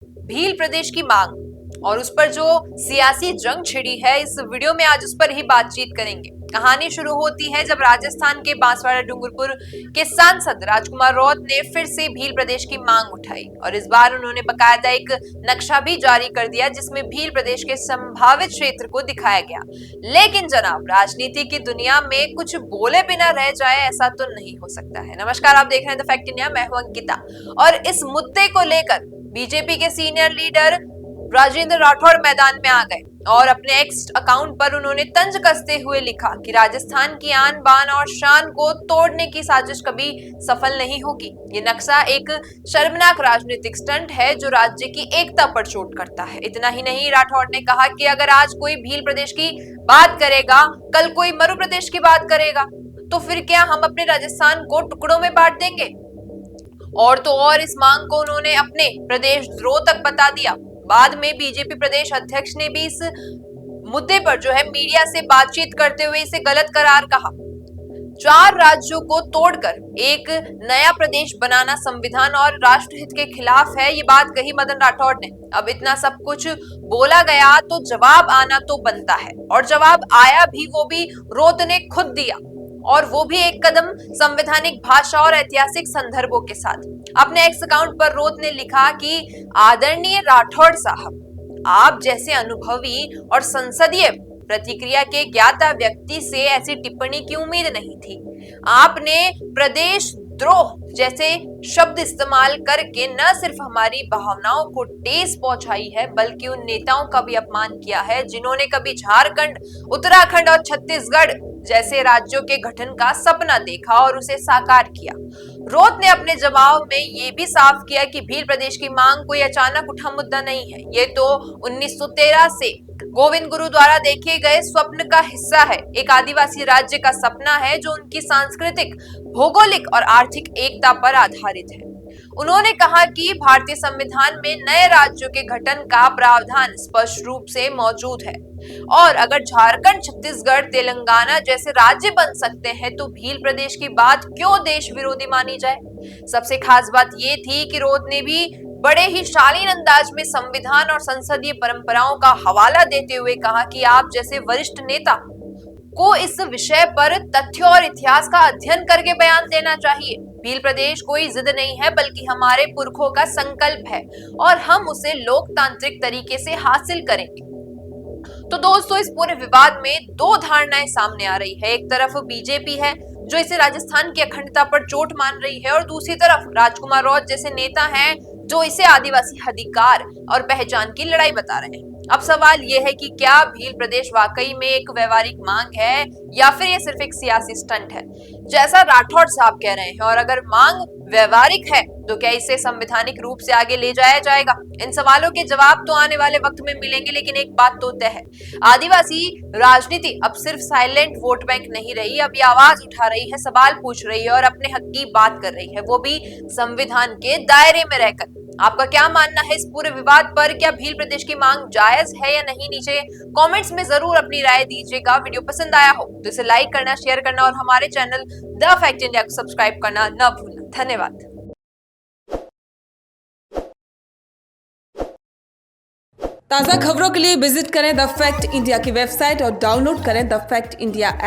भील प्रदेश की मांग और उस पर जो सियासी जंग छिड़ी है, इस वीडियो में आज उस पर ही बातचीत करेंगे। कहानी शुरू होती है जब राजस्थान के बांसवाड़ा डूंगरपुर के सांसद राजकुमार रौत ने फिर से भील प्रदेश की मांग उठाई और इस बार उन्होंने बकायदा एक नक्शा भी जारी कर दिया जिसमें भील प्रदेश के संभावित क्षेत्र को दिखाया गया। लेकिन जनाब, राजनीति की दुनिया में कुछ बोले बिना रह जाए ऐसा तो नहीं हो सकता है। नमस्कार, आप देख रहे हैं द फैक्ट इंडिया, मैं हूं अंकिता और इस मुद्दे को लेकर बीजेपी के सीनियर लीडर राजेंद्र राठौड़ मैदान में आ गए और अपने एक्स अकाउंट पर उन्होंने तंज कसते हुए लिखा कि राजस्थान की आन बान और शान को तोड़ने की साजिश कभी सफल नहीं होगी। ये नक्शा एक शर्मनाक राजनीतिक स्टंट है जो राज्य की एकता पर चोट करता है। इतना ही नहीं, राठौड़ ने कहा कि अगर आज कोई भील प्रदेश की बात करेगा, कल कोई मरु प्रदेश की बात करेगा, तो फिर क्या हम अपने राजस्थान को टुकड़ों में बांट देंगे? और तो और इस मांग को उन्होंने अपने प्रदेश द्रोह तक बता दिया। बाद में बीजेपी प्रदेश अध्यक्ष ने भी इस मुद्दे पर जो है मीडिया से बातचीत करते हुए इसे गलत करार कहा। 4 राज्यों को तोड़कर एक नया प्रदेश बनाना संविधान और राष्ट्रहित के खिलाफ है, ये बात कही मदन राठौड़ ने। अब इतना सब कुछ बोला गया तो जवाब आना तो बनता है और जवाब आया भी, वो भी रौत ने खुद दिया और वो भी एक कदम संवैधानिक भाषा और ऐतिहासिक संदर्भों के साथ। अपने एक्स अकाउंट पर रौत ने लिखा कि आदरणीय राठौड़ साहब, आप जैसे अनुभवी और संसदीय प्रतिक्रिया के ज्ञाता व्यक्ति से ऐसी टिप्पणी की उम्मीद नहीं थी। आपने प्रदेश द्रोह जैसे शब्द इस्तेमाल करके न सिर्फ हमारी भावनाओं को ठेस पहुंचाई है, बल्कि उन नेताओं का भी अपमान किया है जिन्होंने कभी झारखंड, उत्तराखंड और छत्तीसगढ़ जैसे राज्यों के गठन का सपना देखा और उसे साकार किया। रौत ने अपने जवाब में ये भी साफ किया कि भील प्रदेश की मांग कोई अचानक उठा मुद्दा नहीं है। ये तो 1913 से गोविंद गुरु द्वारा देखे गए स्वप्न का हिस्सा है। एक आदिवासी राज्य का सपना है जो उनकी सांस्कृतिक, भौगोलिक और आर्थिक एकता पर आधारित है। उन्होंने कहा कि भारतीय संविधान में नए राज्यों के गठन का प्रावधान स्पष्ट रूप से मौजूद है और अगर झारखंड, छत्तीसगढ़, तेलंगाना जैसे राज्य बन सकते हैं तो भील प्रदेश की बात क्यों देश विरोधी मानी जाए। सबसे खास बात यह थी कि रौत ने भी बड़े ही शालीन अंदाज में संविधान और संसदीय परंपराओं का हवाला देते हुए कहा कि आप जैसे वरिष्ठ नेता को इस विषय पर तथ्यों और इतिहास का अध्ययन करके बयान देना चाहिए। भील प्रदेश कोई जिद नहीं है, बल्कि हमारे पुरखों का संकल्प है और हम उसे लोकतांत्रिक तरीके से हासिल करेंगे। तो दोस्तों, इस पूरे विवाद में 2 धारणाएं सामने आ रही है। एक तरफ बीजेपी है जो इसे राजस्थान की अखंडता पर चोट मान रही है और दूसरी तरफ राजकुमार रौत जैसे नेता हैं जो इसे आदिवासी अधिकार और पहचान की लड़ाई बता रहे हैं। अब सवाल यह है कि क्या भील प्रदेश वाकई में एक व्यवहारिक मांग है या फिर यह सिर्फ एक सियासी स्टंट है, जैसा राठौड़ साहब कह रहे हैं। और अगर मांग व्यवहारिक है तो क्या इसे संवैधानिक रूप से आगे ले जाया जाएगा? इन सवालों के जवाब तो आने वाले वक्त में मिलेंगे, लेकिन एक बात तो तय है, आदिवासी राजनीति अब सिर्फ साइलेंट वोट बैंक नहीं रही। अब ये आवाज उठा रही है, सवाल पूछ रही है और अपने हक की बात कर रही है, वो भी संविधान के दायरे में रहकर। आपका क्या मानना है इस पूरे विवाद पर? क्या भील प्रदेश की मांग जायज है या नहीं? नीचे कमेंट्स में जरूर अपनी राय दीजिएगा। वीडियो पसंद आया हो तो इसे लाइक करना, शेयर करना और हमारे चैनल द फैक्ट इंडिया को सब्सक्राइब करना न भूलना। धन्यवाद। ताज़ा खबरों के लिए विजिट करें द फैक्ट इंडिया की वेबसाइट और डाउनलोड करें द फैक्ट इंडिया ऐप।